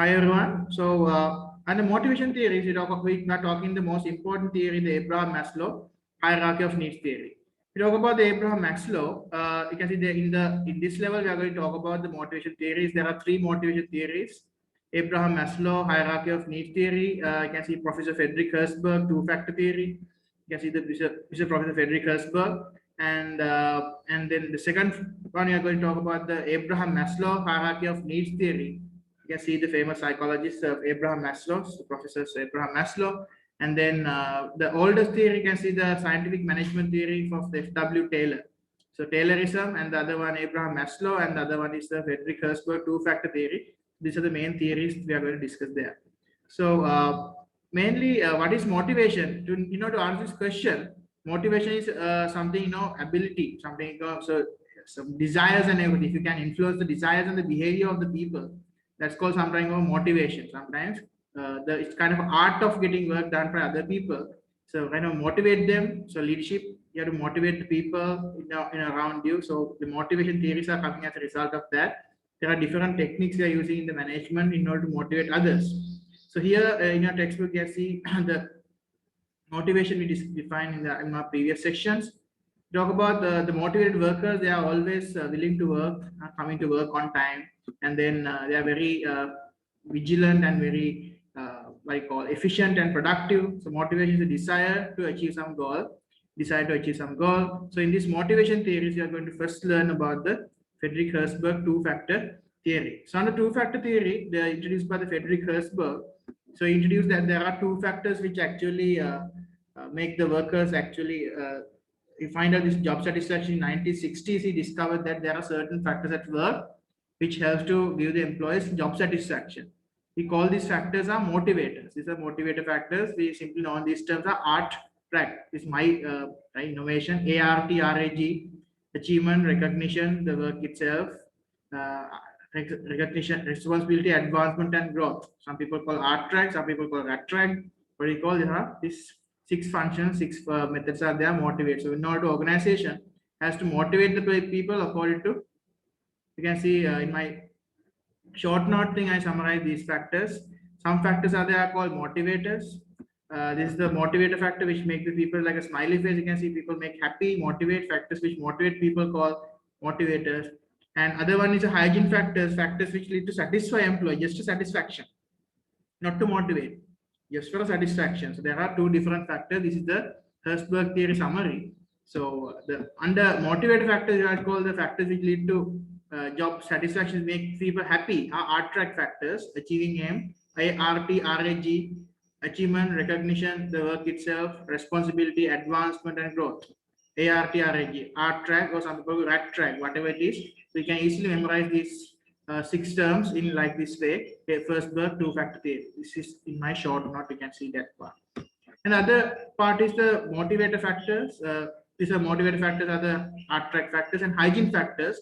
Hi everyone. So, under motivation theories, we are talking the most important theory, the Abraham Maslow hierarchy of needs theory. We talk about the Abraham Maslow. You can see in this level we are going to talk about the motivation theories. There are three motivation theories: Abraham Maslow hierarchy of needs theory. You can see Professor Frederick Herzberg two-factor theory. You can see the Professor Frederick Herzberg, and then the second one we are going to talk about the Abraham Maslow hierarchy of needs theory. You can see the famous psychologist of Abraham Maslow, so Professor Abraham Maslow, and then the oldest theory you can see the scientific management theory of F.W. Taylor. So Taylorism, and the other one Abraham Maslow, and the other one is the Frederick Herzberg two-factor theory. These are the main theories we are going to discuss there. So mainly, what is motivation? To answer this question, motivation is something ability, something so some desires and everything. If you can influence the desires and the behavior of the people, that's called sometimes motivation. Sometimes it's kind of art of getting work done by other people. So kind of motivate them. So leadership, you have to motivate the people around you. So the motivation theories are coming as a result of that. There are different techniques they are using in the management in order to motivate others. So here in your textbook, you see the motivation we defined in our previous sections. Talk about the motivated workers. They are always willing to work, coming to work on time, and then they are very vigilant and very what I call efficient and productive. So motivation is a desire to achieve some goal. Desire to achieve some goal. So in this motivation theories, you are going to first learn about the Frederick Herzberg two-factor theory. So under two-factor theory, they are introduced by the Frederick Herzberg. So he introduced that there are two factors which actually make the workers actually you find out this job satisfaction in 1960s. He discovered that there are certain factors at work which helps to give the employees job satisfaction. We call these factors are motivators. These are motivator factors. We simply know these terms are art track. This is my innovation. ARTRAG, achievement, recognition, the work itself, recognition, responsibility, advancement, and growth. Some people call art track. Some people call rat track. What do you call? There are these six functions, six methods are there. Motivate. So in order to organization has to motivate the people according to. You can see in my short note thing, I summarize these factors. Some factors are there called motivators. This is the motivator factor which make the people like a smiley face. You can see people make happy, motivate factors which motivate people called motivators. And other one is a hygiene factors, factors which lead to satisfy employee, just to satisfaction, not to motivate, just for satisfaction. So there are two different factors. This is the Herzberg theory summary. So the under motivator factors, you are called the factors which lead to job satisfaction, make people happy, are art track factors, achieving aim, ARTRAG, achievement, recognition, the work itself, responsibility, advancement, and growth. ARTRAG, art track, or some people rat track, whatever it is. So you can easily memorize these six terms in like this way. Herzberg two-factor theory. This is in my short note. You can see that part. Another part is the motivator factors. These are motivator factors are the art track factors and hygiene factors,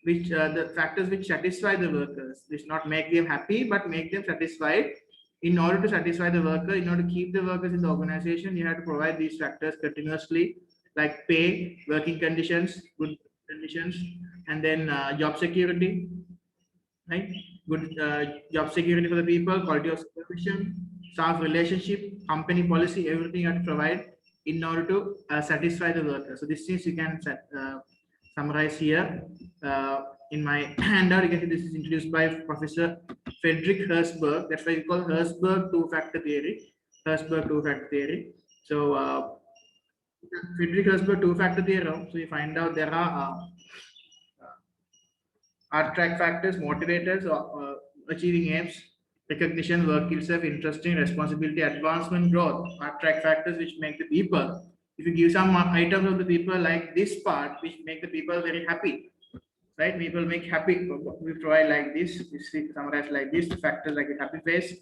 which the factors which satisfy the workers. This not make them happy, but make them satisfied. In order to satisfy the worker, in order to keep the workers in the organization, you have to provide these factors continuously, like pay, working conditions, good conditions, and then job security, right? Good job security for the people, quality of supervision, staff relationship, company policy, everything you have to provide in order to satisfy the worker. So this is you can summarize here in my handout. You can see this is introduced by Professor Frederick Herzberg. That's why we call Herzberg two-factor theory. Herzberg two-factor theory. So Frederick Herzberg two-factor theorem. So you find out there are art track factors, motivators, achieving aims, recognition, work itself, interesting, responsibility, advancement, growth. Art track factors which make the people. If you give some items of the people like this part, which make the people very happy, right? People make happy. We provide like this. We summarize like this. The factors like a happy face,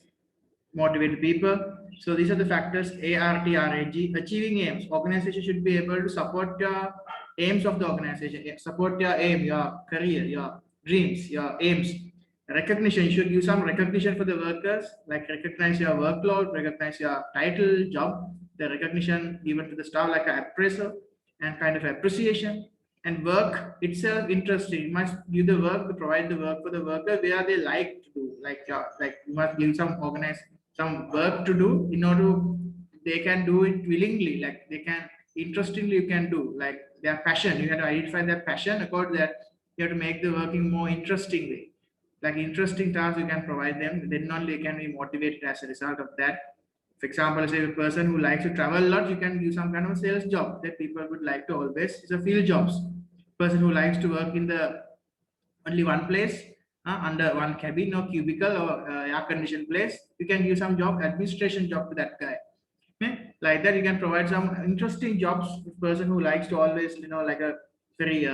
motivate people. So these are the factors ARTRAG. Achieving aims. Organization should be able to support your aims of the organization. Support your aim, your career, your dreams, your aims. Recognition. You should give some recognition for the workers, like recognize your workload, recognize your title, job. The recognition given to the staff like an appraisal and kind of appreciation. And work itself interesting. You must give the work to provide the work for the worker where they like to do. Like you must give some work to do in order they can do it willingly. Like they can interestingly you can do like their passion. You have to identify their passion. According to that, you have to make the working more interesting way. Like interesting tasks you can provide them. Then only they can be motivated as a result of that. For example, say a person who likes to travel a lot, you can give some kind of sales job that people would like to always. It's a field jobs. Person who likes to work in the only one place under one cabin or cubicle or air conditioned place, you can give some job, administration job to that guy. Okay? Like that, you can provide some interesting jobs. The person who likes to always, like a very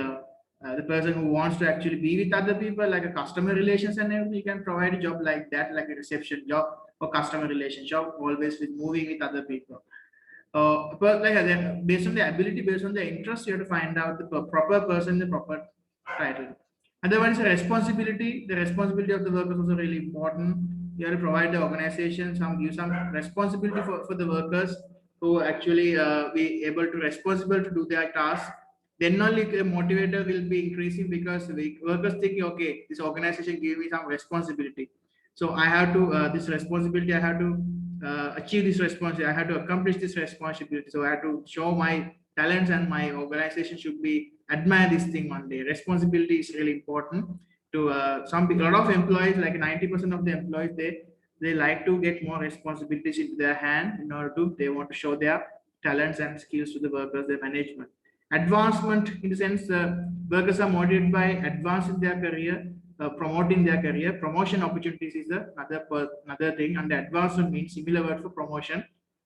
the person who wants to actually be with other people, like a customer relations and everything, you can provide a job like that, like a reception job or customer relations job, always with moving with other people. But like based on the ability, based on the interest, you have to find out the proper person, the proper title. Other one is a responsibility. The responsibility of the work is also really important. You have to provide the organization give some responsibility for the workers who actually be able to responsible to do their task. Then only the motivator will be increasing because the workers think, okay, this organization gave me some responsibility. So I have to this responsibility. I have to achieve this responsibility. I have to accomplish this responsibility. So I have to show my talents, and my organization should be admire this thing one day. Responsibility is really important to some people. A lot of employees, like 90% of the employees, they like to get more responsibilities into their hand in order to they want to show their talents and skills to the workers, their management. Advancement, in the sense, workers are motivated by advancing their career, promoting their career. Promotion opportunities is another thing, and the advancement means similar word for promotion,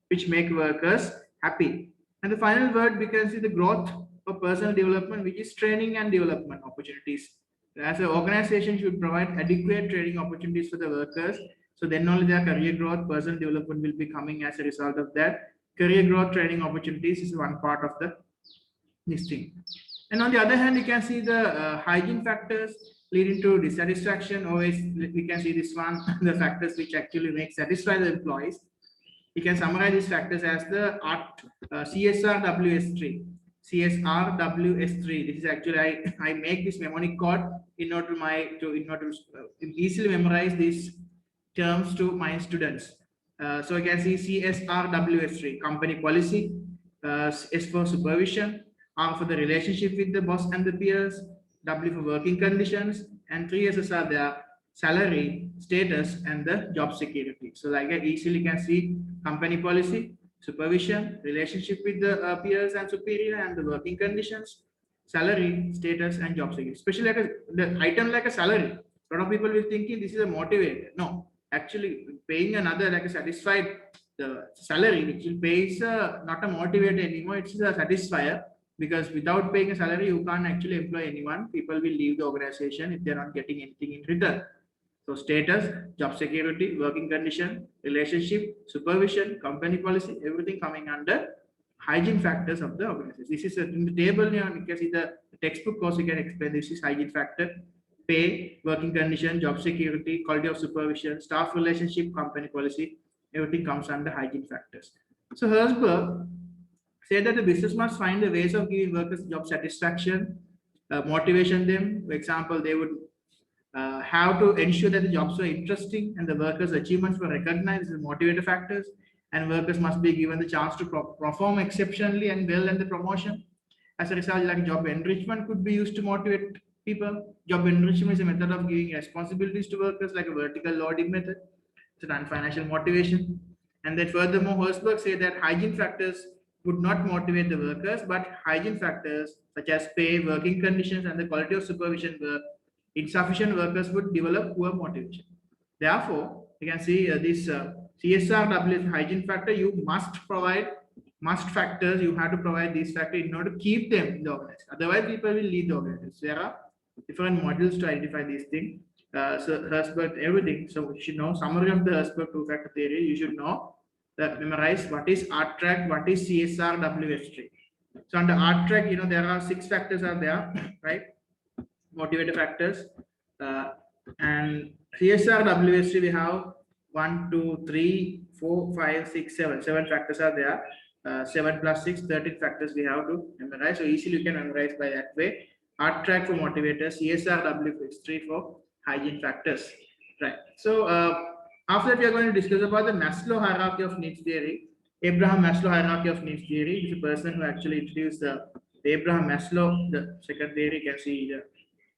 which make workers happy. And the final word we can see the growth of personal development, which is training and development opportunities. As an organization should provide adequate training opportunities for the workers, so then only their career growth, personal development will be coming as a result of that. Career growth training opportunities is one part of this thing. And on the other hand, you can see the hygiene factors leading to dissatisfaction. Always we can see this one, the factors which actually make satisfy the employees. You can summarize these factors as the CSRWS3. CSRWS3. This is actually I make this mnemonic code in order to easily memorize these terms to my students. So you can see CSRWS3, company policy, S for supervision, R for the relationship with the boss and the peers, W for working conditions, and 3 S's are there: salary, status, and the job security. So like that, easily can see company policy, supervision, relationship with the peers and superior, and the working conditions, salary, status, and job security. Especially like the item like a salary. A lot of people will thinking this is a motivator. No, actually paying another like a satisfied the salary, which will pay is not a motivator anymore. It's a satisfier, because without paying a salary, you can't actually employ anyone. People will leave the organization if they're not getting anything in return. So status, job security, working condition, relationship, supervision, company policy, everything coming under hygiene factors of the organization. This is in the table, you can see the textbook course, you can explain this is hygiene factor: pay, working condition, job security, quality of supervision, staff relationship, company policy, everything comes under hygiene factors. So Herzberg said that the business must find the ways of giving workers job satisfaction, motivation them. For example, they would have to ensure that the jobs were interesting and the workers' achievements were recognized as motivator factors, and workers must be given the chance to perform exceptionally and well in the promotion. As a result, like job enrichment could be used to motivate people. Job enrichment is a method of giving responsibilities to workers, like a vertical loading method. It's a non-financial motivation. And then furthermore, Herzberg said that hygiene factors would not motivate the workers, but hygiene factors such as pay, working conditions, and the quality of supervision were insufficient. Workers would develop poor motivation. Therefore, you can see this CSRW hygiene factor, you must factors, you have to provide these factors in order to keep them in the organization. Otherwise, people will leave the organization. There are different models to identify these things. So Herzberg, everything. So you should know summary of the Herzberg two-factor theory. You should know that memorize what is art track, what is CSRWS3. So under art track, there are 6 factors are there, right? Motivator factors. And CSRWS3 we have 1, 2, 3, 4, 5, 6, 7. 7 factors are there. 7 plus 6, 13 factors we have to memorize. So easily you can memorize by that way. Art track for motivators, CSRW for history for hygiene factors. Right. So after that, we are going to discuss about the Maslow hierarchy of needs theory. Abraham Maslow hierarchy of needs theory is a person who actually introduced the Abraham Maslow, the second theory. You can see the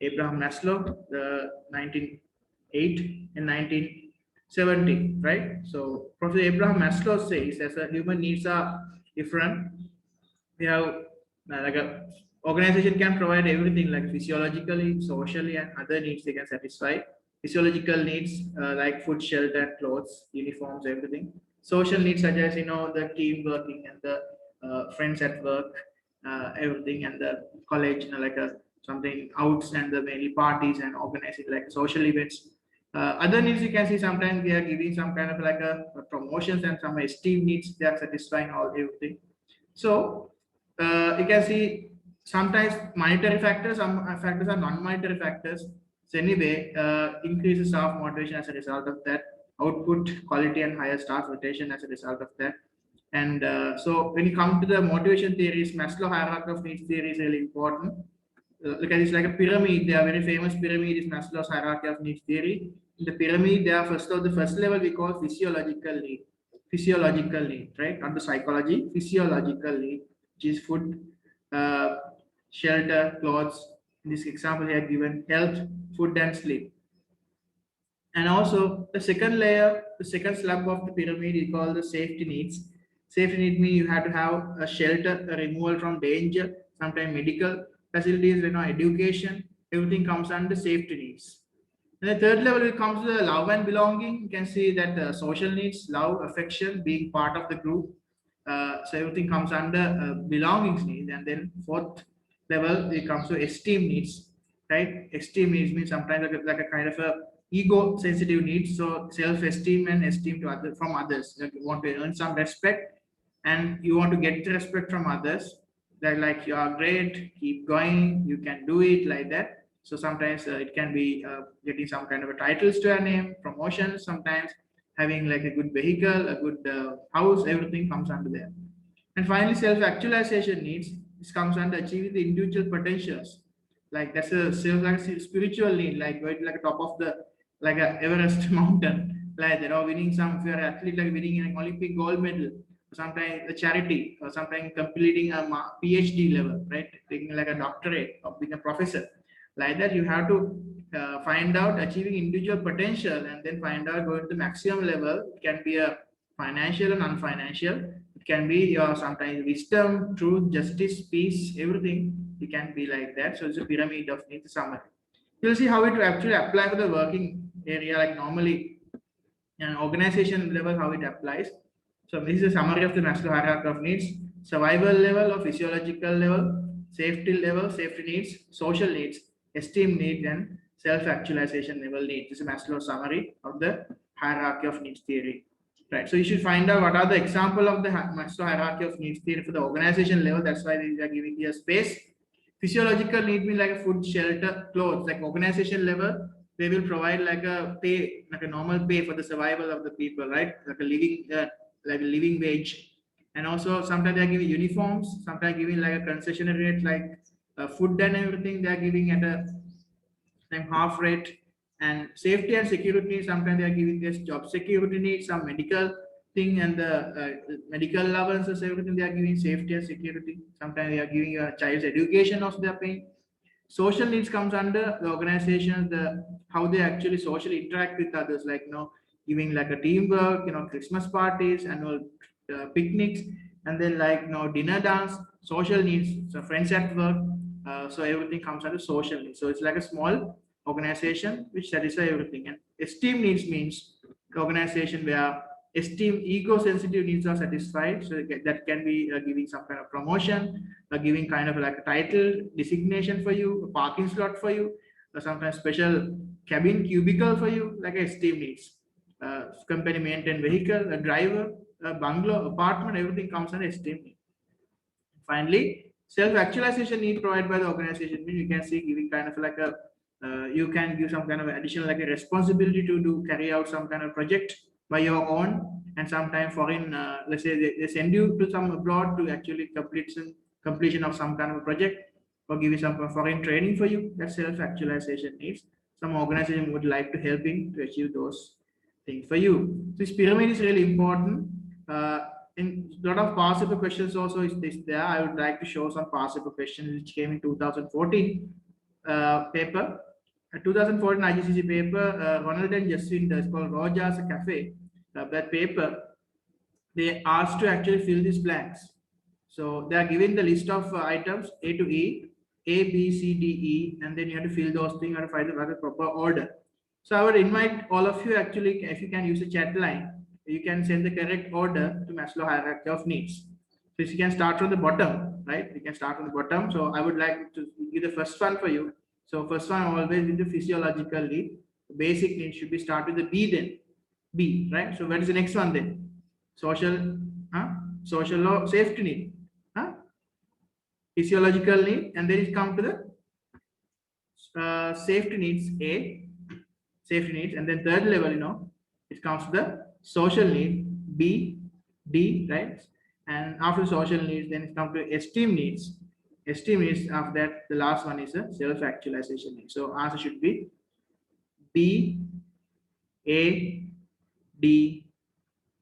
Abraham Maslow, the 1908 and 1970, right? So Professor Abraham Maslow says as a human needs are different. We have like a organization can provide everything like physiologically, socially, and other needs they can satisfy. Physiological needs like food, shelter, clothes, uniforms, everything. Social needs such as the team working and the friends at work, everything, and the college, like a something outs and the mainly parties and organizing like social events. Other needs you can see sometimes they are giving some kind of like a promotions and some esteem needs they are satisfying all everything. So you can see sometimes monetary factors, some factors are non-monetary factors. So anyway, increases staff motivation as a result of that, output quality and higher staff rotation as a result of that. And so when you come to the motivation theories, Maslow hierarchy of needs theory is really important. Look at this like a pyramid. They are very famous pyramid is Maslow's hierarchy of needs theory. In the pyramid, there are the first level we call physiological need. Physiological need, right? Not the psychology, physiological need, which is food, uh, shelter, clothes. In this example here given health, food and sleep. And also the second layer, the second slab of the pyramid is called the safety needs. Safety need means you have to have a shelter, a removal from danger, sometimes medical facilities, education, everything comes under safety needs. And the third level, it comes to the love and belonging. You can see that the social needs, love, affection, being part of the group. So everything comes under belongings needs. And then fourth level, it comes to esteem needs, right? Esteem needs means sometimes like a kind of a ego sensitive needs. So self-esteem and esteem to other from others. Like you want to earn some respect and you want to get respect from others. That like you are great, keep going, you can do it like that. So sometimes it can be getting some kind of a titles to a name, promotions, sometimes having like a good vehicle, a good house, everything comes under there. And finally, self-actualization needs. This comes under achieving the individual potentials. Like that's a spiritual need, like going like top of the like a Everest mountain, like winning some if you're an athlete like winning an Olympic gold medal, sometimes a charity, or sometimes completing a PhD level, right? Taking like a doctorate or being a professor. Like that, you have to find out achieving individual potential and then find out going to the maximum level. It can be a financial and non-financial. It can be your sometimes wisdom, truth, justice, peace, everything. It can be like that. So it's a pyramid of needs summary. You'll see how it actually apply for the working area, like normally an organization level, how it applies. So this is a summary of the Maslow hierarchy of needs: survival level or physiological level, safety needs, social needs, esteem needs, and self-actualization level needs. This is a Maslow summary of the hierarchy of needs theory. Right. So you should find out what are the example of the Maslow hierarchy of needs theory for the organization level. That's why they are giving you a space. Physiological need means like a food, shelter, clothes. Like organization level, they will provide like a pay, like a normal pay for the survival of the people, right? Like a living wage. And also sometimes they are giving uniforms, sometimes giving like a concessionary rate, like food and everything they are giving at a like half rate. And safety and security, sometimes they are giving this job security needs, some medical thing and the medical allowances, everything they are giving safety and security. Sometimes they are giving your child's education of their paying. Social needs comes under the organization, the how they actually socially interact with others, like giving like a teamwork, Christmas parties, annual picnics, and then like dinner dance, social needs, so friends at work. So everything comes under social needs. So it's like a small organization which satisfies everything. And esteem needs means the organization where esteem ego sensitive needs are satisfied. So that can be giving some kind of promotion, giving kind of like a title designation for you, a parking slot for you, or sometimes special cabin cubicle for you, like a esteem needs. Company maintain vehicle, a driver, a bungalow, apartment, everything comes under esteem need. Finally, self-actualization need provided by the organization means you can see giving kind of like a you can give some kind of additional like a responsibility to do carry out some kind of project by your own, and sometimes foreign, let's say they send you to some abroad to actually complete some completion of some kind of a project or give you some foreign training for you. That's self-actualization needs. Some organization would like to help in to achieve those things for you. So this pyramid is really important. In a lot of past paper questions also is this there. I would like to show some past paper questions which came in 2014 paper. 2014 IGCC paper, Ronald and Justin does called Roja's Cafe. That paper, they asked to actually fill these blanks. So they are given the list of items A to E, A, B, C, D, E, and then you have to fill those things and find the proper order. So I would invite all of you actually, if you can use a chat line, you can send the correct order to Maslow hierarchy of needs. So you can start from the bottom, right? You can start from the bottom. So I would like to give the first one for you. So first one always with the physiological need. Basic need should be start with the B then. B, right? So what is the next one then? Social, social law, safety need, physiological need, and then it comes to the safety needs A, safety needs, and then third level, it comes to the social need B, D, right? And after social needs, then it comes to esteem needs. Esteem needs. After that, the last one is a self-actualization need. So answer should be B, A, D,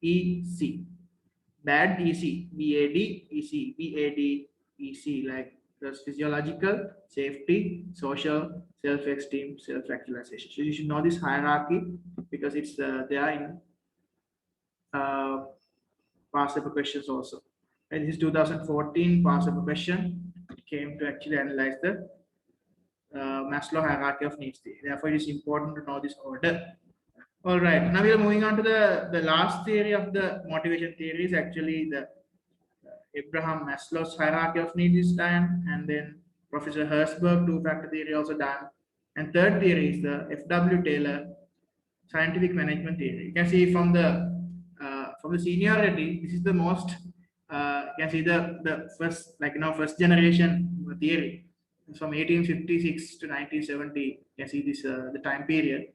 E, C. Bad EC, BAD, EC, BAD, EC, like the physiological, safety, social, self-esteem, self-actualization. So you should know this hierarchy because it's there in past paper questions also. And this is 2014 past paper question. It came to actually analyze the Maslow hierarchy of needs theory. Therefore, it is important to know this order. All right, now we are moving on to the last theory of the motivation theory is actually the Abraham Maslow's hierarchy of needs is done, and then Professor Herzberg two-factor theory also done. And third theory is the F.W. Taylor scientific management theory. You can see from the seniority, this is the most you can see the first first generation theory. It's from 1856 to 1970. You can see this the time period.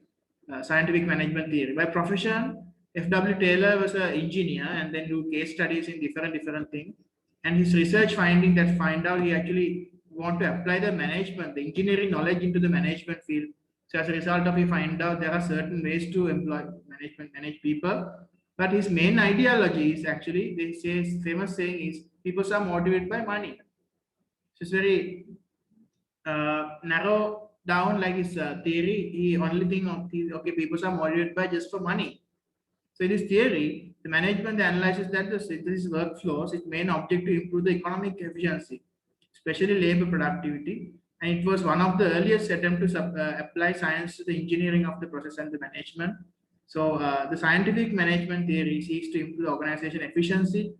Scientific management theory. By profession, F.W. Taylor was an engineer and then do case studies in different things. And his research finding find out he actually want to apply the management, the engineering knowledge into the management field. So as a result of he find out there are certain ways to employ manage people. But his main ideology is actually, they say, famous saying is, people are motivated by money. So it's very narrow down like his theory. He only think of okay, people are motivated by just for money. So in this theory, the management analyzes that the synthesis workflows, its main objective to improve the economic efficiency, especially labor productivity. And it was one of the earliest attempts to apply science to the engineering of the process and the management. So the scientific management theory seeks to improve the organization efficiency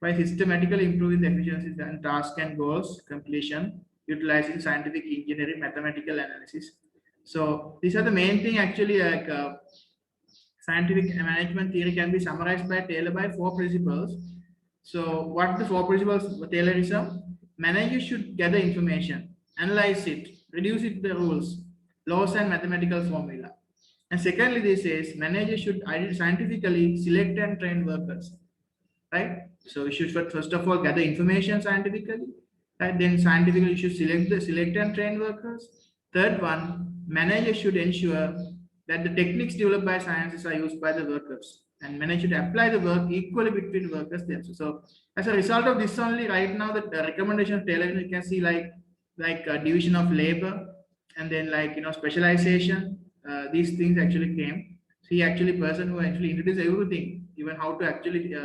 by systematically improving the efficiency and task and goals completion, utilizing scientific engineering, mathematical analysis. So these are the main thing actually, like scientific management theory can be summarized by Taylor by 4 principles. So what the 4 principles of Taylorism? Managers should gather information, analyze it, reduce it to the rules, laws and mathematical formula. And secondly, this says managers should scientifically select and train workers. Right? So you should first of all gather information scientifically, right? Then scientifically you should select and train workers. Third one, managers should ensure that the techniques developed by scientists are used by the workers, and managers should apply the work equally between workers themselves. So as a result of this only, right now the recommendation of Taylor, you can see like division of labor, and then specialization. These things actually came. So he actually person who actually introduced everything, even how to actually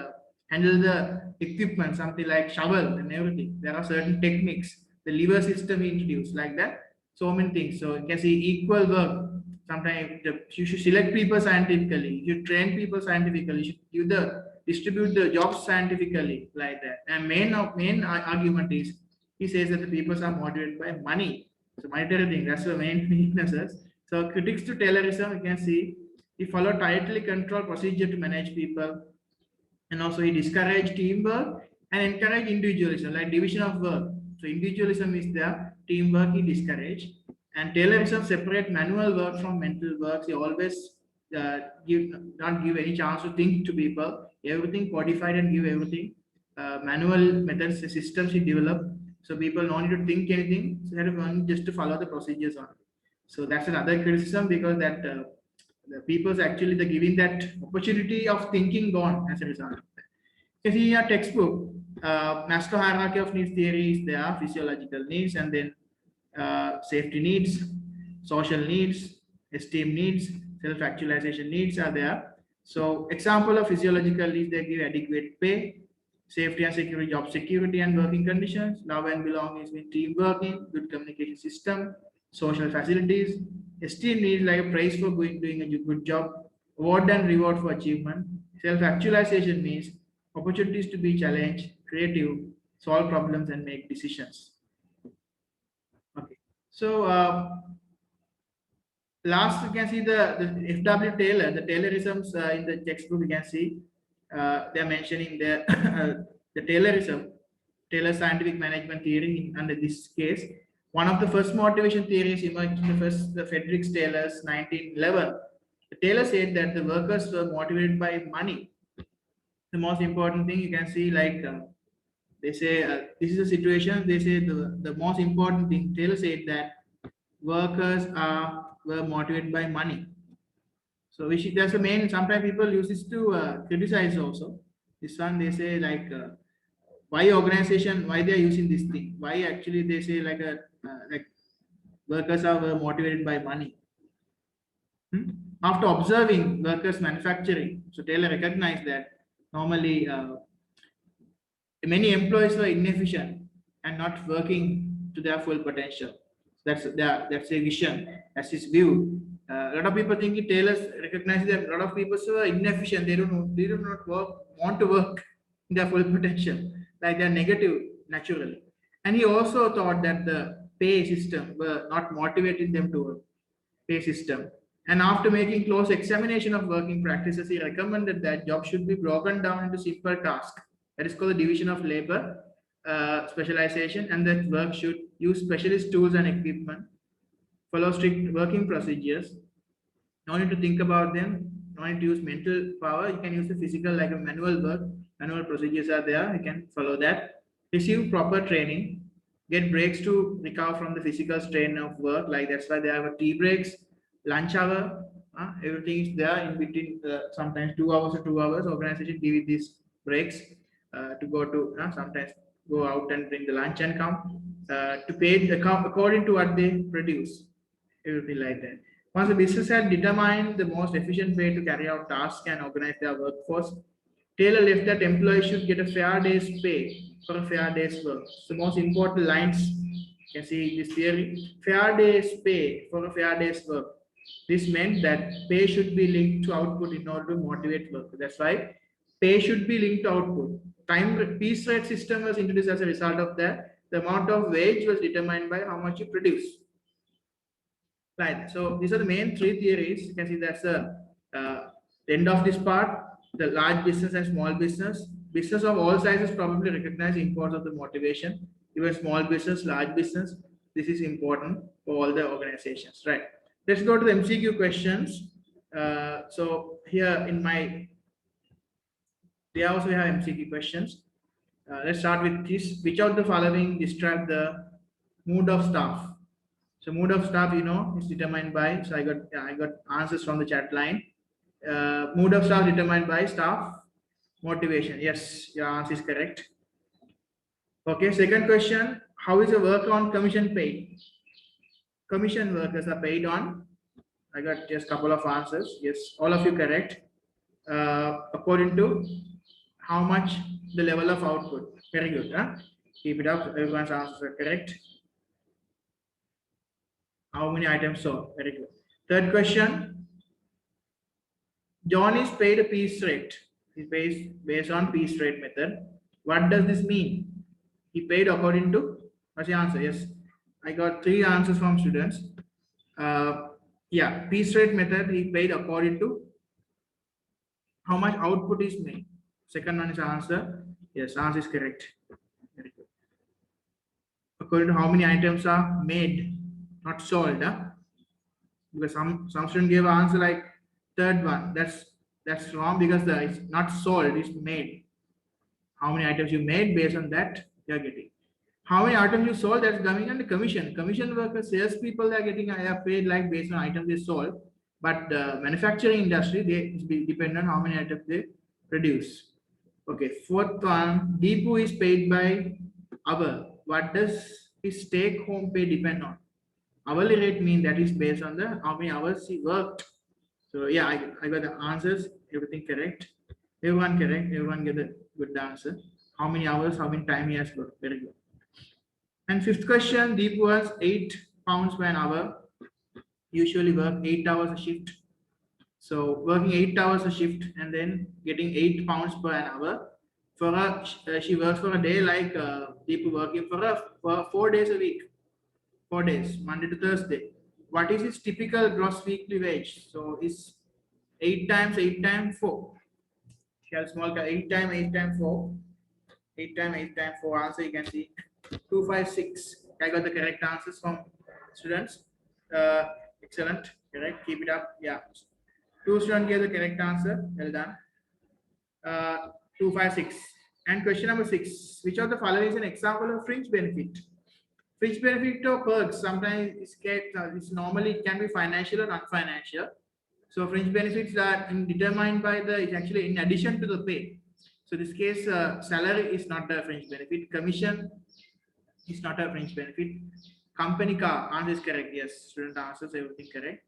handle the equipment, something like shovel and everything. There are certain techniques. The lever system he introduced like that. So many things. So you can see equal work. Sometimes you should select people scientifically. You train people scientifically. You should distribute the jobs scientifically like that. And main argument is he says that the people are motivated by money. So monetary thing. That's the main weaknesses. So critics to Taylorism, you can see he followed tightly controlled procedure to manage people. And also he discouraged teamwork and encouraged individualism, like division of work. So individualism is there, teamwork he discouraged. And Taylorism separate manual work from mental work. He always not give any chance to think to people. Everything codified and give everything. Manual methods, systems he developed, so people don't need to think anything. So they have just to follow the procedures on. So that's another criticism, because that the people's actually the giving that opportunity of thinking gone as a result. You see in your textbook, Maslow hierarchy of needs theory is there: physiological needs, and then safety needs, social needs, esteem needs, self-actualization needs are there. So example of physiological needs, they give adequate pay, safety and security, job security and working conditions, love and belonging with team working, good communication system, social facilities. Esteem needs like praise for doing a good job, award and reward for achievement. Self-actualization means opportunities to be challenged, creative, solve problems and make decisions. Okay. So last you can see the F.W. Taylor, the Taylorisms in the textbook. You can see they are mentioning the Taylorism, Taylor scientific management theory. Under this case, one of the first motivation theories emerged in the Frederick Taylor's 1911. Taylor said that the workers were motivated by money. The most important thing you can see, like they say, this is a situation. They say the most important thing. Taylor said that workers were motivated by money. So which that's the main. Sometimes people use this to criticize also. This one they say like why organization, why they are using this thing, why actually they say like a like workers are were motivated by money. After observing workers manufacturing, so Taylor recognized that normally many employees were inefficient and not working to their full potential. That's a vision, that's his view. A lot of people think Taylor recognizes that a lot of people are inefficient. They do not want to work in their full potential. Like they're negative naturally. And he also thought that the pay system were not motivating them to work. Pay system. And after making close examination of working practices, he recommended that jobs should be broken down into simple tasks. That is called the division of labor, specialization, and that work should use specialist tools and equipment, follow strict working procedures. No need to think about them. No need to use mental power. You can use the physical, like a manual work. Manual procedures are there. You can follow that. Receive proper training. Get breaks to recover from the physical strain of work. Like that's why they have a tea breaks, lunch hour. Everything is there in between. Sometimes 2 hours or 2 hours. Organization give it these breaks to go to. Sometimes go out and bring the lunch and come to pay according to what they produce. Everything like that. Once the business had determined the most efficient way to carry out tasks and organize their workforce, Taylor left that employees should get a fair day's pay for a fair day's work. So the most important lines you can see in this theory: fair day's pay for a fair day's work. This meant that pay should be linked to output in order to motivate work. That's why pay should be linked to output. Time piece rate system was introduced as a result of that. The amount of wage was determined by how much you produce. Right. So these are the main three theories. You can see that's the end of this part. The large business and small business. Business of all sizes probably recognize the importance of the motivation. Even small business, large business, this is important for all the organizations. Right. Let's go to the MCQ questions. So here in my, they also have MCQ questions. Let's start with this. Which of the following describe the mood of staff? So mood of staff, is determined by. So I got answers from the chat line. Mood of staff determined by staff motivation. Yes, your answer is correct. Okay. Second question: how is a worker on commission paid? Commission workers are paid on. I got just a couple of answers. Yes, all of you correct. According to how much the level of output. Very good. Keep it up. Everyone's answers are correct. How many items sold? Very good. Third question. John is paid a piece rate. He pays based on piece rate method. What does this mean? He paid according to, what's the answer? Yes. I got 3 answers from students. Yeah, piece rate method, he paid according to how much output is made. Second one is answer. Yes, answer is correct. Very good. According to how many items are made, not sold. Because some student gave an answer like Third one, that's wrong because it's not sold, it's made. How many items you made, based on that you're getting. How many items you sold, that's coming under commission. Commission workers, salespeople, are getting are paid like based on items they sold. But the manufacturing industry, they depend on how many items they produce. Okay, fourth one, Deepu is paid by hour. What does his take home pay depend on? Hourly rate mean that is based on the how many hours he worked. So yeah, I got the answers, everything correct. Everyone correct, everyone get a good answer. How many hours, how many time he has worked. Very good. And fifth question, Deep was £8 per hour. Usually work 8 hours a shift. So working 8 hours a shift and then getting £8 per hour. For a she works for a day like people working for 4 days a week. 4 days, Monday to Thursday. What is its typical gross weekly wage? So it's 8 times 8 times 4. She has small 8 times 8 times 4. 8 times 8 times 4 answer you can see 256. I got the correct answers from students. Excellent. Correct. Keep it up. Yeah. 2 students gave the correct answer. Well done. 256. And question number 6. Which of the following is an example of fringe benefit? Fringe benefit or perks sometimes it's normally it can be financial or non-financial. So fringe benefits are determined by it's actually in addition to the pay. So this case, salary is not a fringe benefit. Commission is not a fringe benefit. Company car, answer is correct. Yes, student answers everything correct.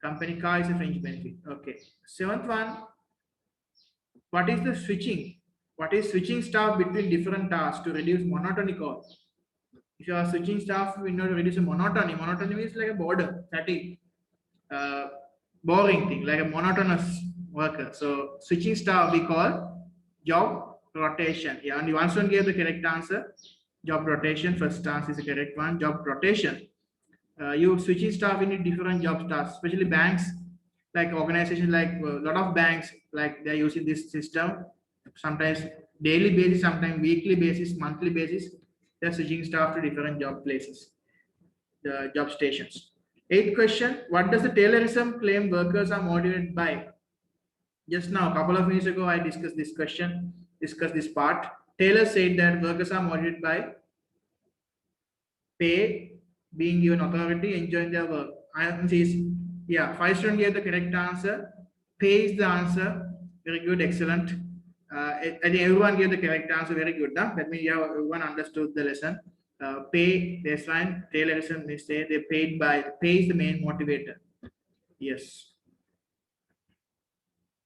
Company car is a fringe benefit. Okay. Seventh one, what is the switching? What is switching staff between different tasks to reduce monotony cost? If you are switching staff in order to reduce monotony means like a border, fatigue, boring thing, like a monotonous worker. So switching staff we call job rotation. Yeah, only one student gave the correct answer. Job rotation, first answer is the correct one. Job rotation. You switching staff in different job tasks, especially banks, like organizations, like a lot of banks, like they're using this system. Sometimes daily basis, sometimes weekly basis, monthly basis. They're switching staff to different job places, the job stations. Eighth question: what does the Taylorism claim workers are motivated by? Just now, a couple of minutes ago, I discussed this question, discussed this part. Taylor said that workers are motivated by pay, being given authority, enjoying their work. Answer is yeah. 5 students gave the correct answer. Pay is the answer. Very good, excellent. I think everyone gave the correct answer. Very good. Huh? That means everyone understood the lesson. Pay, that's fine. Taylorism, they say they paid by pay is the main motivator. Yes.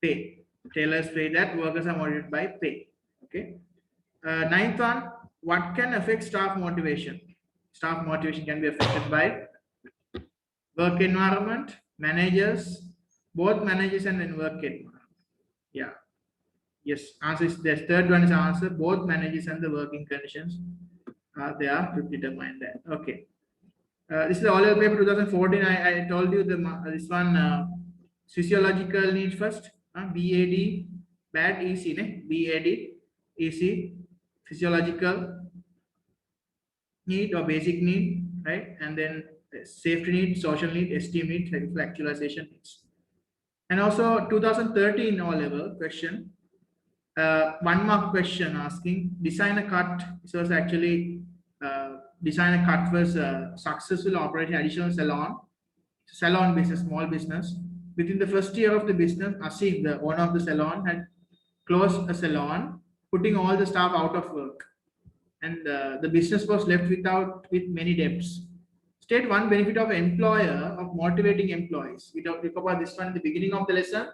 Pay. Taylors say that workers are motivated by pay. Okay. Ninth one, what can affect staff motivation? Staff motivation can be affected by work environment, managers, both managers and work environment. Yeah. Yes. Answer is the third one is answer. Both managers and the working conditions are there to determine that. Okay. This is the all paper 2014. I told you this one physiological need first. BAD, bad EC, BAD, EC, physiological need or basic need, right? And then safety need, social need, esteem need, like actualization needs. And also 2013 all level question, 1 mark question asking design a cut. So it's actually design a cut was successful operating additional salon business, small business. Within the first year of the business, Asim, the owner of the salon, had closed a salon, putting all the staff out of work, and the business was left with many debts. State one benefit of employer of motivating employees. We talked about this one at the beginning of the lesson.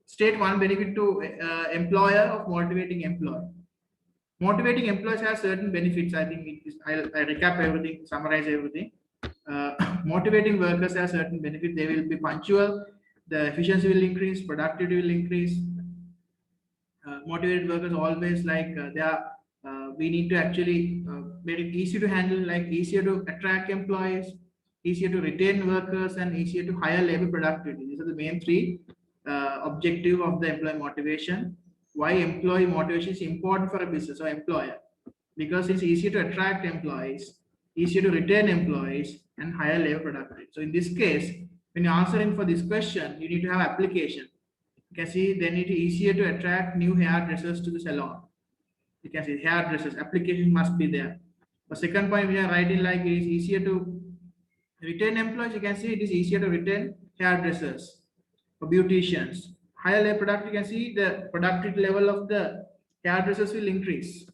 State one benefit to employer of motivating employee. Motivating employees has certain benefits. I think I'll recap everything, summarize everything. Motivating workers have certain benefits. They will be punctual. The efficiency will increase. Productivity will increase. Motivated workers always like they are. We need to actually very easy to handle, like easier to attract employees, easier to retain workers, and easier to hire labor productivity. These are the main 3 objective of the employee motivation. Why employee motivation is important for a business or employer? Because it's easier to attract employees, easier to retain employees, and higher labor productivity. So in this case, When you're answering for this question, you need to have application. You can see then it is easier to attract new hairdressers to the salon. You can see hairdressers application must be there. The second point we are writing like it is easier to retain employees. You can see it is easier to retain hairdressers or beauticians. Higher level product, you can see the productivity level of the hairdressers will increase.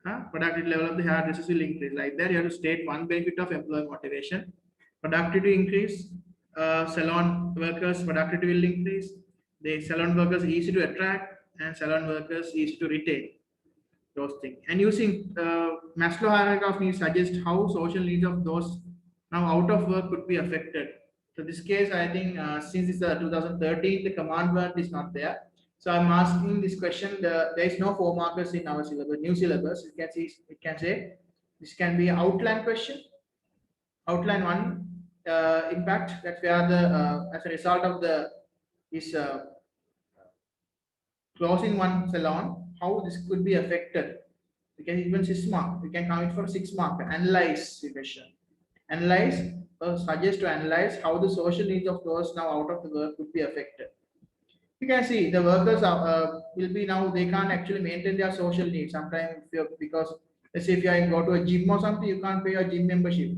Productivity level of the hairdressers will increase. Like that, you have to state one benefit of employee motivation. Productivity increase, salon workers productivity will increase. The salon workers easy to attract and salon workers easy to retain. Those things. And using Maslow hierarchy of needs suggests how social needs of those now out of work could be affected. So this case, I think since it's 2013, the command word is not there. So I'm asking this question. There is no 4 markers in our syllabus, new syllabus. You can see it can say this can be an outline question. Outline one impact. That's where the as a result of the is closing one salon, how this could be affected. We can even 6 mark. We can count for 6 mark. Analyze the question. Analyze suggest to analyze how the social needs of those now out of the work could be affected. You can see the workers are, will be now they can't actually maintain their social needs sometimes because let's say if you go to a gym or something, you can't pay a gym membership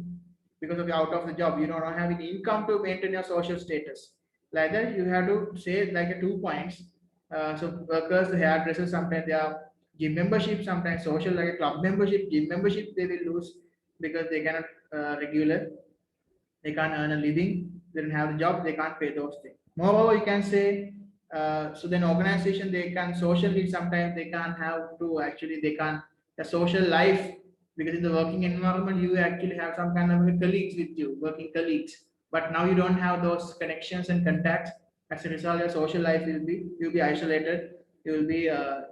because of you're out of the job. You don't have any income to maintain your social status. Like that, you have to say like a 2 points. So workers, the hairdressers, sometimes they are gym membership, sometimes social like a club membership, gym membership, they will lose because they cannot regular, they can't earn a living, they don't have the job, they can't pay those things. Moreover, you can say, so then organization, they can socially, sometimes they can't have to actually, they can't, the social life, because in the working environment, you actually have some kind of colleagues with you, working colleagues, but now you don't have those connections and contacts. As a result, your social life will be, you'll be isolated, you will be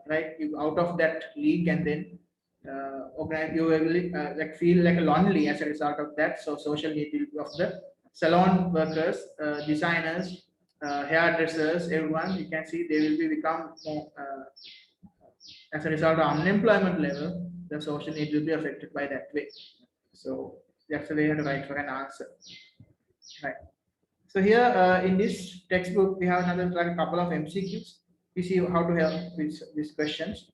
right, you out of that league, and then organize, you will like feel like lonely as a result of that. So social need of the salon workers, designers, hairdressers, everyone, you can see they will be become more, as a result of unemployment level, the social need will be affected by that way. So that's the way you have to write for an answer. Right. So here in this textbook, we have another like a couple of MCQs. We see how to help with these questions.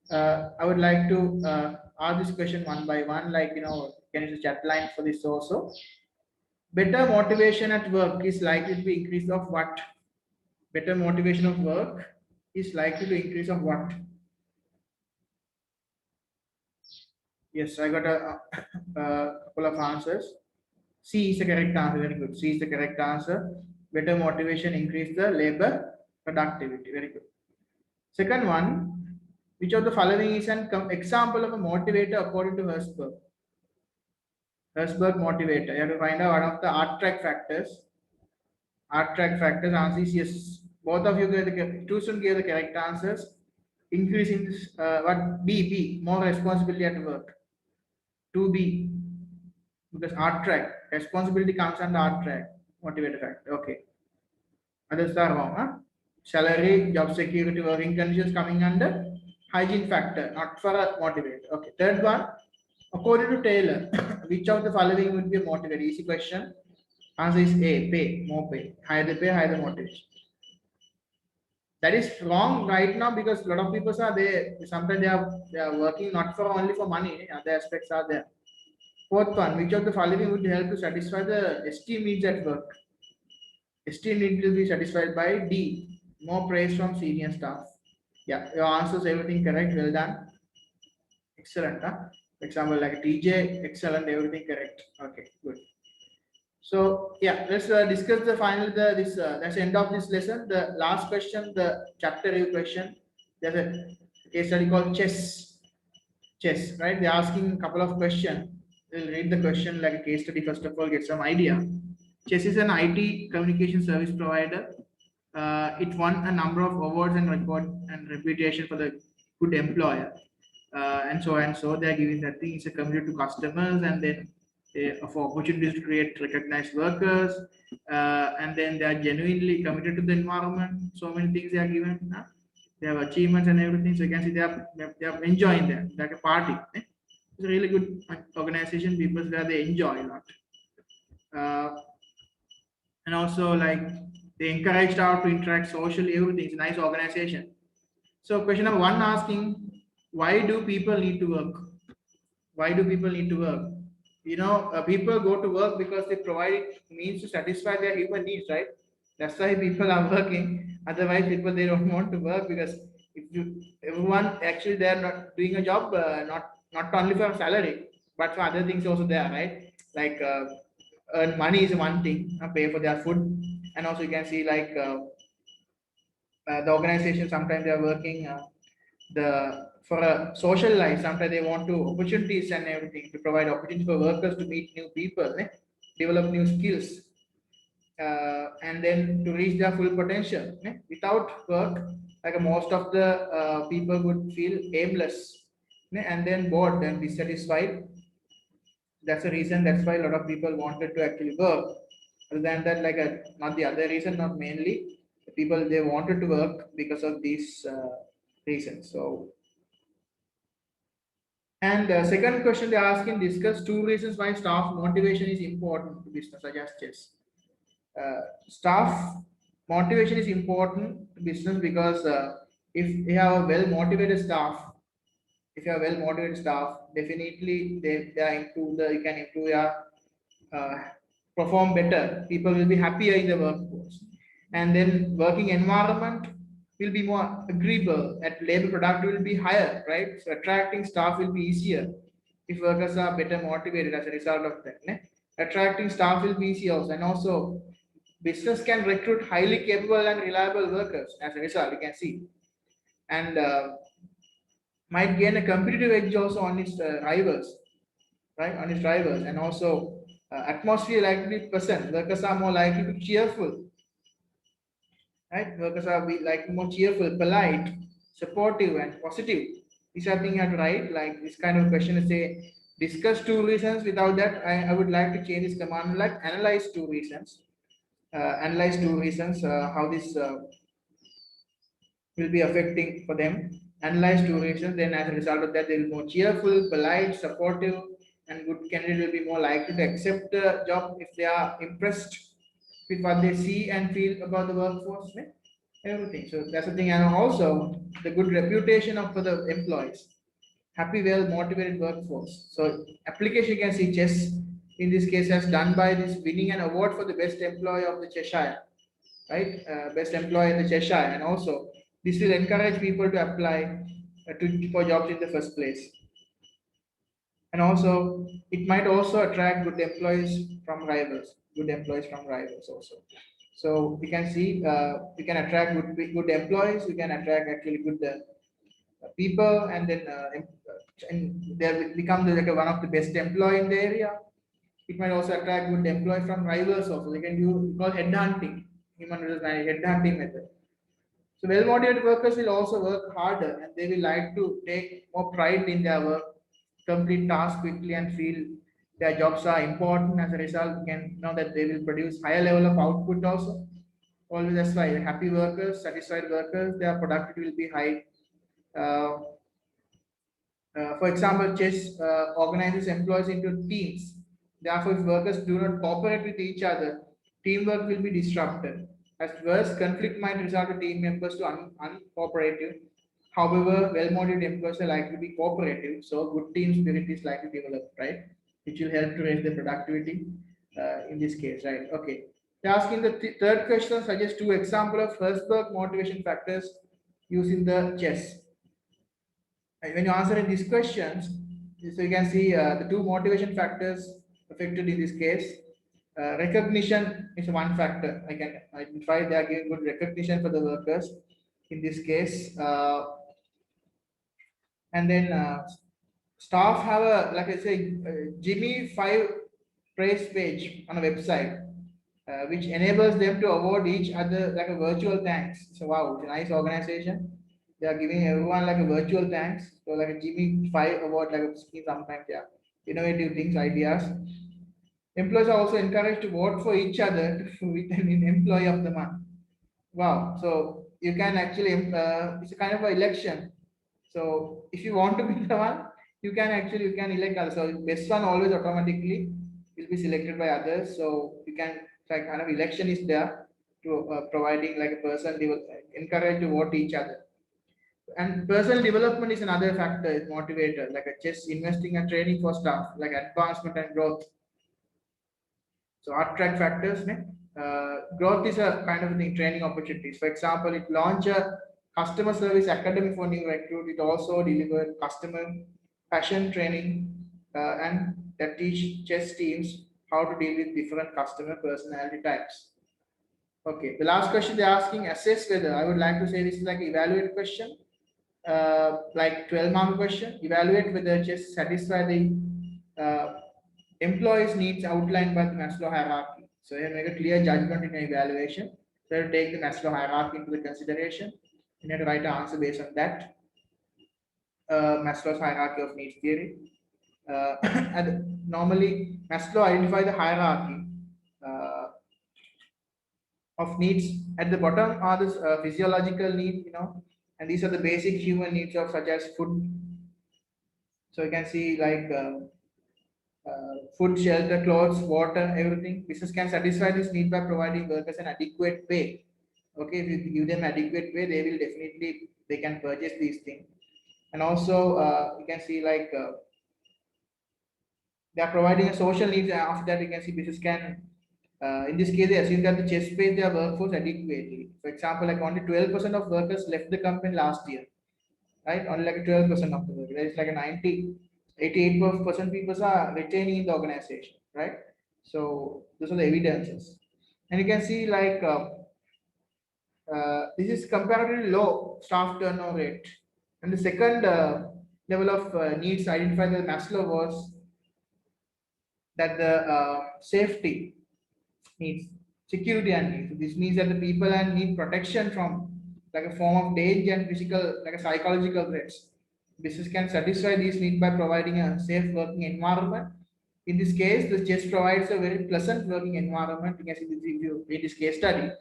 I would like to ask this question one by one, like, can you chat line for this also? Better motivation at work is likely to be increase of what? Better motivation of work is likely to increase of what? Yes, I got a couple of answers. C is the correct answer. Very good. C is the correct answer. Better motivation increase the labor productivity. Very good. Second one, which of the following is an example of a motivator according to Herzberg? Herzberg motivator. You have to find out one of the art track factors. Art track factors. Answer is yes. Both of you gave the two students gave the correct answers. Increasing this, what B more responsibility at work. 2B because art track responsibility comes under art track motivator factor. Okay. Others are wrong. Huh? Salary, job security, working conditions coming under hygiene factor, not for a motivator. Okay. Third one, according to Taylor, which of the following would be a motivator? Easy question. Answer is A, pay, more pay. Higher the pay, higher the motivation. That is wrong right now because a lot of people are there. Sometimes they are working not for only for money, other aspects are there. Fourth one, which of the following would help to satisfy the esteem needs at work? Esteem need will be satisfied by D, more praise from senior staff. Yeah, your answers, everything correct, well done. Excellent. Huh? For example, like TJ, excellent, everything correct. Okay, good. So yeah, let's discuss the final that's the end of this lesson. The last question, the chapter review question. There's a case study called chess. Chess, right? They're asking a couple of questions. We'll read the question like a case study first of all, get some idea. Chess is an IT communication service provider. It won a number of awards and record and reputation for the good employer. And so they're giving that thing. It's a committed to customers and then for opportunities to create recognized workers, and then they are genuinely committed to the environment. So many things they are given. They have achievements and everything. So you can see they are enjoying that, like a party. It's a really good organization. People where they enjoy a lot. And also like they encourage staff to interact socially, everything. It's a nice organization. So question number one asking, why do people need to work? Why do people need to work? People go to work because they provide means to satisfy their human needs, right? That's why people are working. Otherwise, people they don't want to work because if you everyone actually they are not doing a job, not only for salary, but for other things also there, right? Like earn money is one thing, pay for their food, and also you can see like the organization sometimes they are working the for a social life. Sometimes they want to opportunities and everything to provide opportunities for workers to meet new people, develop new skills, and then to reach their full potential. Without work, like most of the people would feel aimless, and then bored and dissatisfied. That's the reason. That's why a lot of people wanted to actually work. Other than that, like not the other reason, not mainly. The people they wanted to work because of these reasons. So, and second question they ask in discuss two reasons why staff motivation is important to business, such as chess. Staff motivation is important to business because if you have a well motivated staff, if you have well motivated staff, definitely they are improve the you can improve your uh, perform better. People will be happier in the workforce, and then working environment will be more agreeable. At labor productivity will be higher, right? So attracting staff will be easier if workers are better motivated as a result of that. Attracting staff will be easier also, and also business can recruit highly capable and reliable workers as a result. You can see, and might gain a competitive edge also on its rivals, right? On its rivals, and also atmosphere likely to be present. Workers are more likely to be cheerful, right? Workers are be like more cheerful, polite, supportive, and positive. These are things you have to write. Like this kind of question is say discuss two reasons. Without that, I would like to change this command like analyze two reasons. Analyze two reasons how this will be affecting for them. Analyze two reasons, then as a result of that, they will be more cheerful, polite, supportive, and good candidate will be more likely to accept the job if they are impressed with what they see and feel about the workforce, right? Everything. So that's the thing, and also the good reputation of for the employees. Happy, well motivated workforce. So application you can see chess in this case has done by this winning an award for the best employee of the Cheshire, right? Best employee in the Cheshire, and also this will encourage people to apply for jobs in the first place. And also, it might also attract good employees from rivals, good employees from rivals also. So we can see we can attract good employees, we can attract actually good people, and then and they will become like one of the best employee in the area. It might also attract good employees from rivals also. They can do called headhunting, human resource headhunting method. So well-motivated workers will also work harder and they will like to take more pride in their work, complete tasks quickly and feel their jobs are important. As a result, we can know that they will produce higher level of output also. Always that's why happy workers, satisfied workers, their productivity will be high. Uh, for example, chess organizes employees into teams. Therefore, if workers do not cooperate with each other, teamwork will be disrupted. At worst, conflict might result in team members to uncooperative. However, well-motivated employees are likely to be cooperative, so good team spirit is likely to develop, right? Which will help to raise the productivity in this case, right? Okay. Asking the third question, suggest two examples of Herzberg motivation factors using the chess. When you answer in these questions, so you can see the two motivation factors affected in this case. Recognition is one factor. I can identify they are giving good recognition for the workers in this case. And then staff have a, like I say, Jimmy 5 praise page on a website, which enables them to award each other like a virtual thanks. So wow, it's a nice organization. They are giving everyone like a virtual thanks. So like a Jimmy 5 award, like a scheme sometimes, yeah. Innovative things, ideas. Employees are also encouraged to vote for each other to with an employee of the month. Wow. So you can actually, it's a kind of an election. So if you want to be the one, you can elect others. So best one always automatically will be selected by others. So you can like kind of election is there to providing like a person encourage to vote each other. And personal development is another factor, is motivator, like a just investing and training for staff, like advancement and growth. So attract factors, growth is a kind of thing, training opportunities. For example, it launched a customer service academy for new recruit. It also delivered customer passion training and that teach chess teams how to deal with different customer personality types. Okay, the last question they're asking, assess whether. I would like to say this is like evaluate question, like 12-mark question. Evaluate whether chess satisfy the employees' needs outlined by the Maslow hierarchy. So you make a clear judgment in your evaluation. So you take the Maslow hierarchy into the consideration. You need to write an answer based on that. Maslow's hierarchy of needs theory. And normally Maslow identifies the hierarchy of needs. At the bottom are the physiological needs, and these are the basic human needs of such as food. So you can see like food, shelter, clothes, water, everything. Business can satisfy this need by providing workers an adequate pay. Okay, if you give them adequate pay, they can purchase these things. And also you can see like they are providing a social needs. After that, you can see business can, in this case, they assume that the chess pays their workforce adequately. For example, like only 12% of workers left the company last year, right? Only like 12% of the workers. There is like a 88% people are retaining in the organization, right? So those are the evidences. And you can see like this is comparatively low staff turnover rate. And the second level of needs identified by Maslow was that the safety needs, security and needs. So this means that the people and need protection from like a form of danger and physical, like a psychological threats. Business can satisfy these needs by providing a safe working environment. In this case, the chess provides a very pleasant working environment. You can see this, if you read this case study,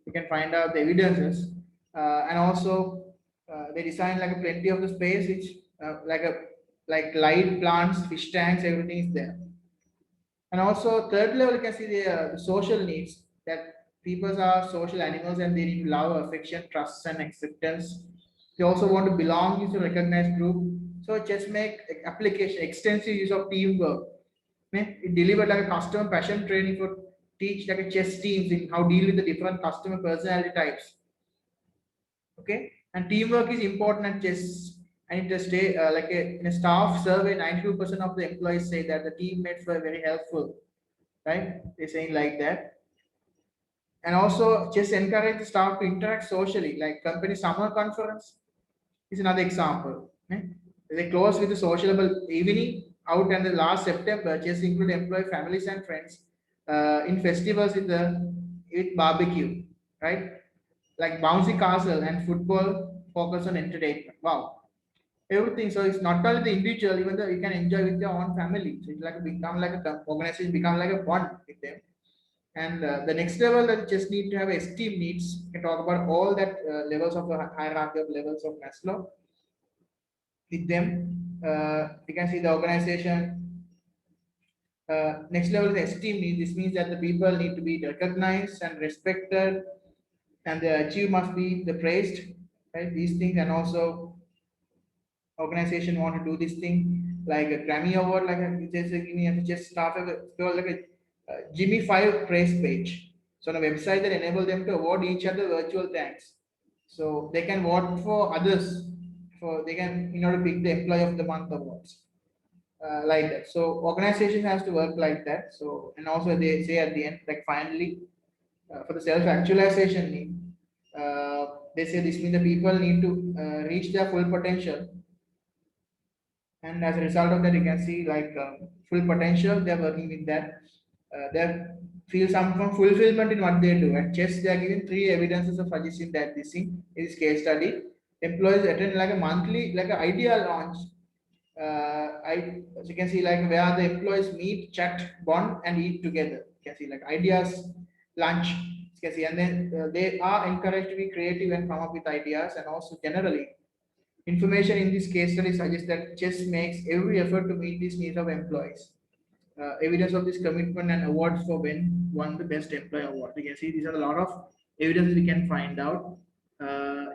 you can find out the evidences. And also, they design like a plenty of the space, which like light, plants, fish tanks, everything is there. And also, third level, you can see the social needs, that people are social animals and they need love, affection, trust, and acceptance. They also want to belong to a recognized group. So just make application, extensive use of teamwork. It delivered like a customer passion training for teach like a chess teams in how deal with the different customer personality types. Okay, and teamwork is important at chess. And it stay in a staff survey, 92% of the employees say that the teammates were very helpful, right? They're saying like that. And also, chess encourage the staff to interact socially, like company summer conference is another example. They close with a sociable evening out, and the last September, chess include employee families and friends in festivals with barbecue, right? Like bouncy castle and football focus on entertainment. Wow, everything. So it's not only the individual, even though you can enjoy with your own family. So it's like become like a organization, become like a bond with them. And the next level that you just need to have esteem needs. You can talk about all that levels of the hierarchy of levels of Maslow with them. You can see the organization. Next level is esteem needs. This means that the people need to be recognized and respected, and the achieve must be the praised, right? These things, and also organization want to do this thing like a Grammy award, like just start like a Jimmy 5 praise page. So on a website that enable them to award each other virtual thanks. So they can vote for others, for they can pick the employee of the month awards. Like that. So organization has to work like that. So, and also they say at the end, like finally, for the self-actualization need, they say this means the people need to reach their full potential, and as a result of that, you can see like full potential. They're working with that. They feel some fulfillment in what they do. At chess, they are giving 3 evidences of suggesting that this thing is case study. Employees attend like a monthly, like an idea launch. As you can see, like where the employees meet, chat, bond, and eat together. You can see like ideas lunch. You can see, and then they are encouraged to be creative and come up with ideas, and also generally information in this case study suggests that chess makes every effort to meet these needs of employees. evidence of this commitment and awards for when won the best employee award. You can see these are a lot of evidence we can find out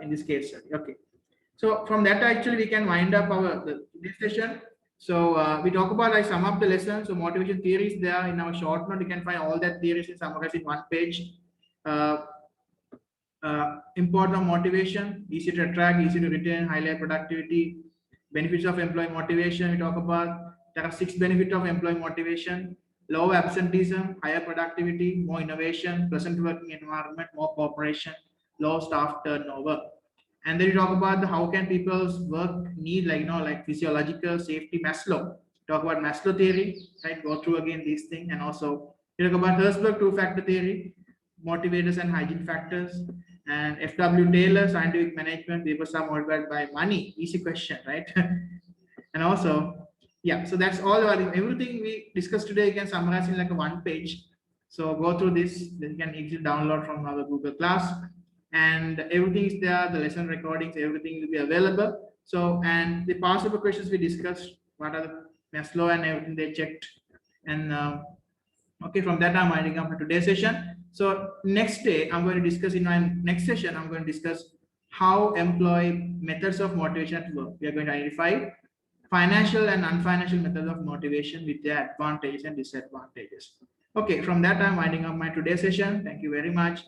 in this case study. Okay. So from that, actually, we can wind up this session. So we talk about, I sum up the lesson. So motivation theories there in our short note. You can find all that theories in summarized in one page. Importance of motivation, easy to attract, easy to retain, highlight productivity, benefits of employee motivation. We talk about there are 6 benefits of employee motivation: low absenteeism, higher productivity, more innovation, pleasant working environment, more cooperation, low staff turnover. And then you talk about how can people's work need, like like physiological safety. Maslow, talk about Maslow theory, right? Go through again these things, and also you talk about Herzberg 2-factor theory, motivators and hygiene factors, and F.W. Taylor, scientific management. People are motivated by money. Easy question, right? And also, yeah. So that's all about it. Everything we discussed today. You can summarize in like a 1 page. So go through this. Then you can easily download from our Google Class, and everything is there. The lesson recordings, everything will be available. So, and the past paper questions we discussed, what are the Maslow and everything they checked, and okay, from that I'm winding up to today's session. So next day I'm going to discuss, in my next session I'm going to discuss how employ methods of motivation at work. We are going to identify financial and non-financial methods of motivation with their advantages and disadvantages. Okay, from that I'm winding up my today's session. Thank you very much.